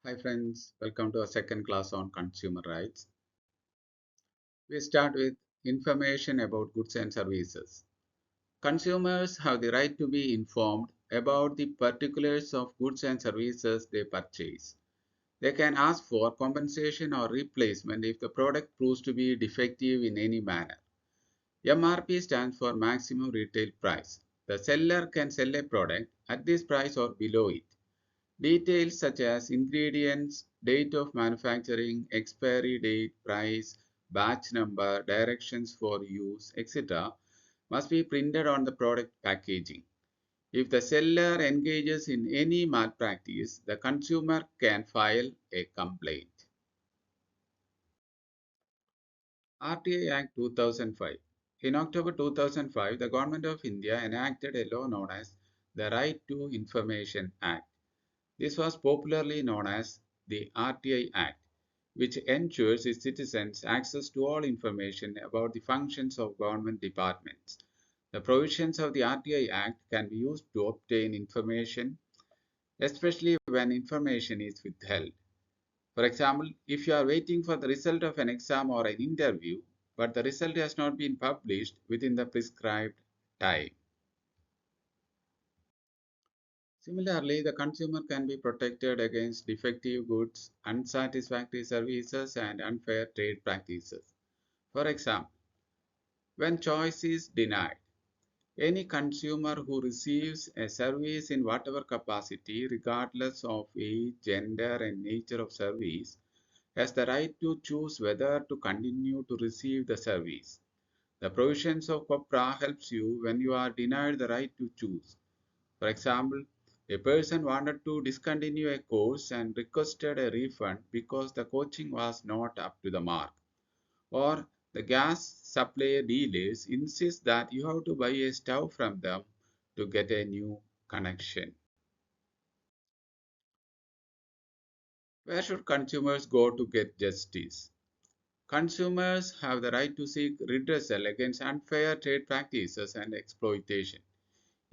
Hi friends, welcome to our second class on consumer rights. We start with information about goods and services. Consumers have the right to be informed about the particulars of goods and services they purchase. They can ask for compensation or replacement if the product proves to be defective in any manner. MRP stands for maximum retail price. The seller can sell a product at this price or below it. Details such as ingredients, date of manufacturing, expiry date, price, batch number, directions for use, etc. must be printed on the product packaging. If the seller engages in any malpractice, the consumer can file a complaint. RTI Act 2005. In October 2005, the Government of India enacted a law known as the Right to Information Act. This was popularly known as the RTI Act, which ensures its citizens access to all information about the functions of government departments. The provisions of the RTI Act can be used to obtain information, especially when information is withheld. For example, if you are waiting for the result of an exam or an interview, but the result has not been published within the prescribed time. Similarly, the consumer can be protected against defective goods, unsatisfactory services, and unfair trade practices. For example, when choice is denied, any consumer who receives a service in whatever capacity, regardless of age, gender, and nature of service, has the right to choose whether to continue to receive the service. The provisions of COPRA helps you when you are denied the right to choose. For example, a person wanted to discontinue a course and requested a refund because the coaching was not up to the mark. Or the gas supplier dealers insist that you have to buy a stove from them to get a new connection. Where should consumers go to get justice? Consumers have the right to seek redressal against unfair trade practices and exploitation.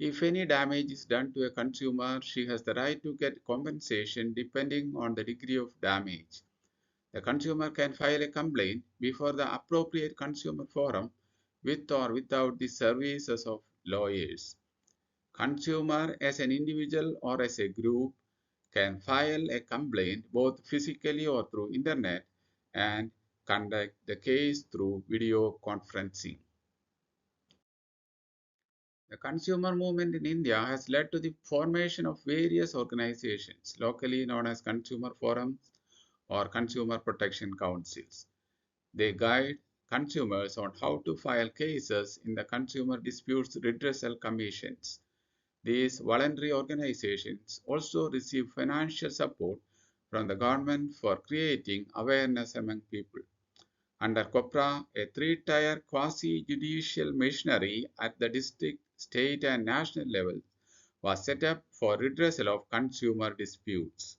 If any damage is done to a consumer, she has the right to get compensation depending on the degree of damage. The consumer can file a complaint before the appropriate consumer forum with or without the services of lawyers. Consumer as an individual or as a group can file a complaint both physically or through internet and conduct the case through video conferencing. The consumer movement in India has led to the formation of various organizations, locally known as consumer forums or consumer protection councils. They guide consumers on how to file cases in the Consumer Disputes Redressal Commissions. These voluntary organizations also receive financial support from the government for creating awareness among people. Under COPRA, a three-tier quasi-judicial machinery at the district, state, and national level was set up for redressal of consumer disputes.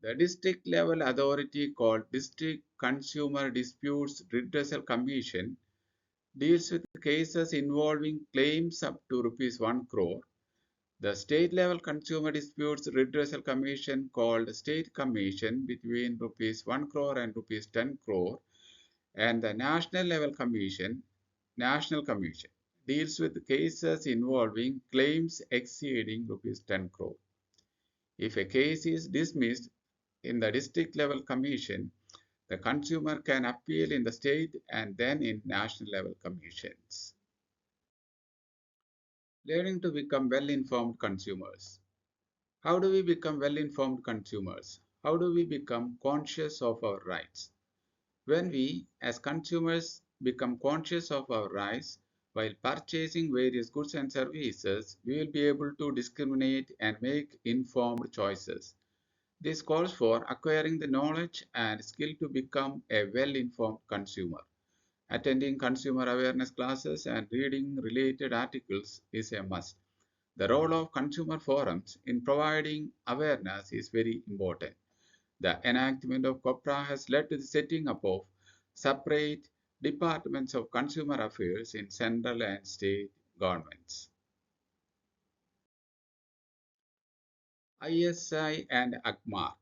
The district level authority called District Consumer Disputes Redressal Commission deals with cases involving claims up to Rs 1 crore. The state level Consumer Disputes Redressal Commission called State Commission between Rs 1 crore and Rs 10 crore, and the National Commission deals with cases involving claims exceeding Rs 10 crore. If a case is dismissed in the district level commission, the consumer can appeal in the state and then in national level commissions. Learning to become well-informed consumers. How do we become well-informed consumers? How do we become conscious of our rights? When we, as consumers, become conscious of our rights while purchasing various goods and services, we will be able to discriminate and make informed choices. This calls for acquiring the knowledge and skill to become a well-informed consumer. Attending consumer awareness classes and reading related articles is a must. The role of consumer forums in providing awareness is very important. The enactment of COPRA has led to the setting up of separate departments of consumer affairs in central and state governments. ISI and ACMARK.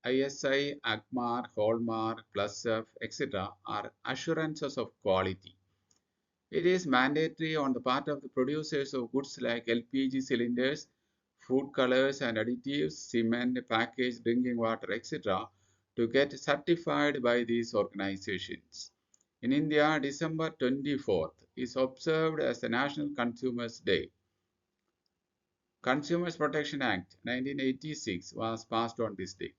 ISI, ACMARK, Hallmark, Plus F, etc. are assurances of quality. It is mandatory on the part of the producers of goods like LPG cylinders, food colors and additives, cement, packaged drinking water, etc., to get certified by these organizations. In India, December 24th is observed as the National Consumers Day. Consumers Protection Act 1986 was passed on this day.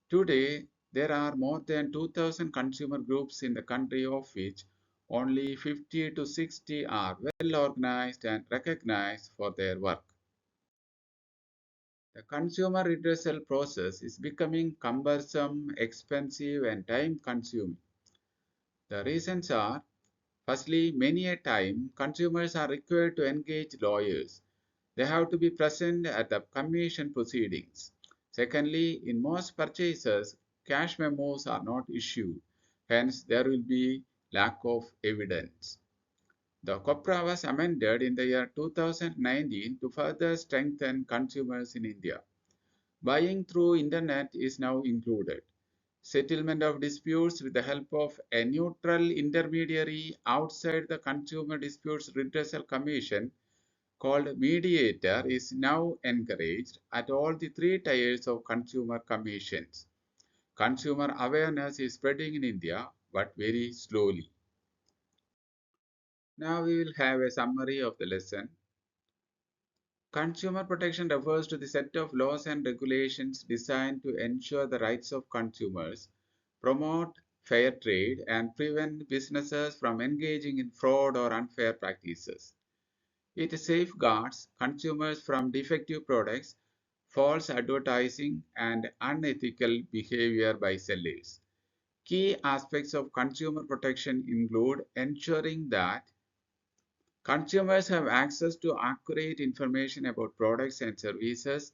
Today, there are more than 2,000 consumer groups in the country, of which only 50 to 60 are well organized and recognized for their work. The consumer redressal process is becoming cumbersome, expensive, and time consuming. The reasons are: firstly, many a time consumers are required to engage lawyers. They have to be present at the commission proceedings. Secondly, in most purchases, cash memos are not issued. Hence, there will be lack of evidence. The COPRA was amended in the year 2019 to further strengthen consumers in India. Buying through internet is now included. Settlement of disputes with the help of a neutral intermediary outside the Consumer Disputes Redressal Commission called mediator is now encouraged at all the three tiers of consumer commissions. Consumer awareness is spreading in India, but very slowly. Now we will have a summary of the lesson. Consumer protection refers to the set of laws and regulations designed to ensure the rights of consumers, promote fair trade, and prevent businesses from engaging in fraud or unfair practices. It safeguards consumers from defective products, false advertising, and unethical behavior by sellers. Key aspects of consumer protection include ensuring that consumers have access to accurate information about products and services,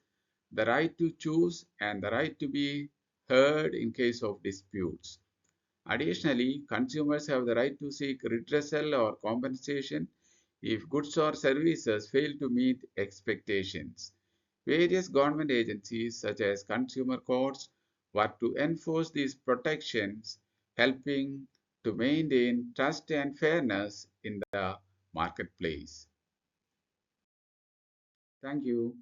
the right to choose, and the right to be heard in case of disputes. Additionally, consumers have the right to seek redressal or compensation if goods or services fail to meet expectations. Various government agencies, such as consumer courts, work to enforce these protections, helping to maintain trust and fairness in the marketplace. Thank you.